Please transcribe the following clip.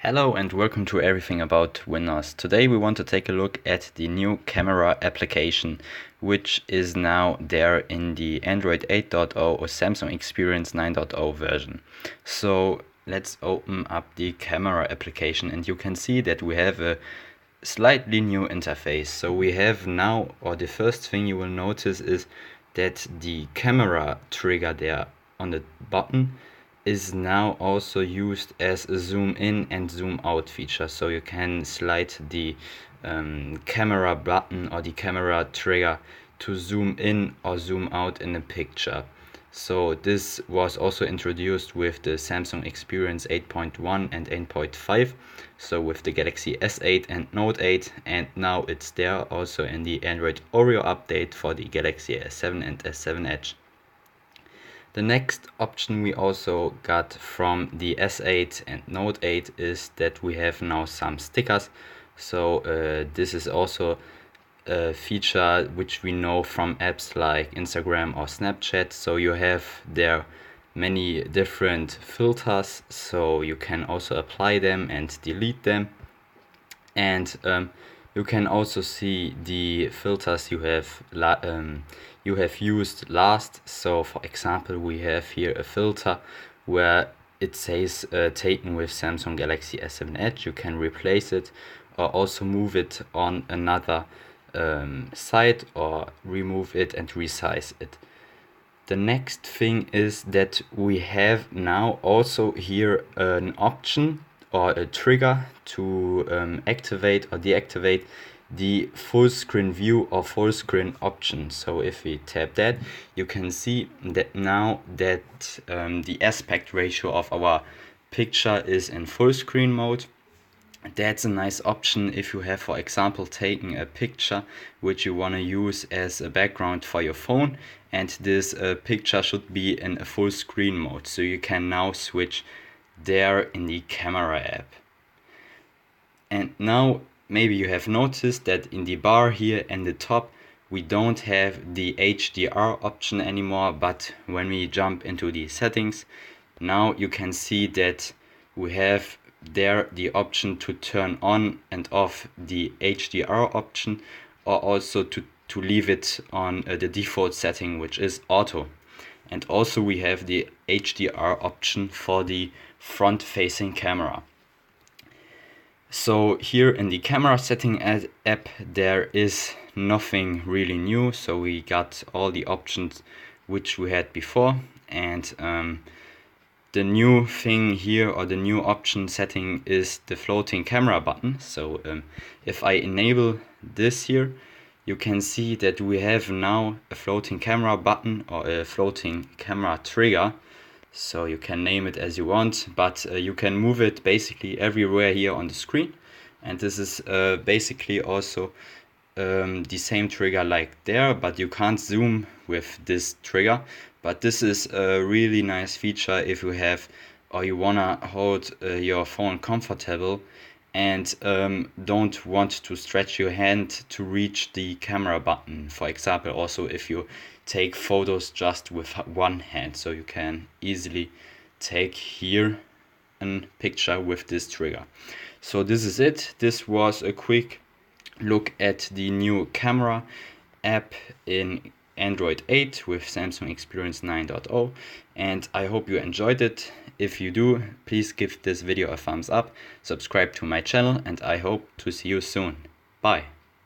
Hello and welcome to Everything About Windows. Today we want to take a look at the new camera application, which is now there in the Android 8.0 or Samsung Experience 9.0 version. So let's open up the camera application and you can see that we have a slightly new interface. So we have now, or the first thing you will notice is that the camera trigger there on the button is now also used as a zoom in and zoom out feature. So you can slide the camera button or the camera trigger to zoom in or zoom out in a picture. So this was also introduced with the Samsung Experience 8.1 and 8.5, so with the Galaxy S8 and Note 8, and now it's there also in the Android Oreo update for the Galaxy S7 and S7 Edge. The next option we also got from the S8 and Note 8 is that we have now some stickers. So this is also a feature which we know from apps like Instagram or Snapchat. So you have there many different filters, so you can also apply them and delete them. And you can also see the filters you have used last. So for example, we have here a filter where it says taken with Samsung Galaxy S7 Edge. You can replace it or also move it on another site or remove it and resize it. The next thing is that we have now also here an option or a trigger to activate or deactivate the full screen view or full screen option. So if we tap that, you can see that now that the aspect ratio of our picture is in full screen mode. That's a nice option if you have, for example, taken a picture which you want to use as a background for your phone, and this picture should be in a full screen mode. So you can now switch there in the camera app. And now maybe you have noticed that in the bar here in the top we don't have the HDR option anymore, but when we jump into the settings, now you can see that we have there the option to turn on and off the HDR option, or also to leave it on the default setting, which is auto. And also we have the HDR option for the front facing camera. So here in the camera setting app there is nothing really new, so we got all the options which we had before. And the new thing here, or the new option setting, is the floating camera button. So if I enable this here, you can see that we have now a floating camera button or a floating camera trigger. So you can name it as you want, but you can move it basically everywhere here on the screen. And this is basically also the same trigger like there, but you can't zoom with this trigger. But this is a really nice feature if you have, or you wanna hold your phone comfortable and don't want to stretch your hand to reach the camera button. For example, also if you take photos just with one hand, so you can easily take here a picture with this trigger. So this is it. This was a quick look at the new camera app in Android 8 with Samsung Experience 9.0, and I hope you enjoyed it. If you do, please give this video a thumbs up, subscribe to my channel, and I hope to see you soon. Bye.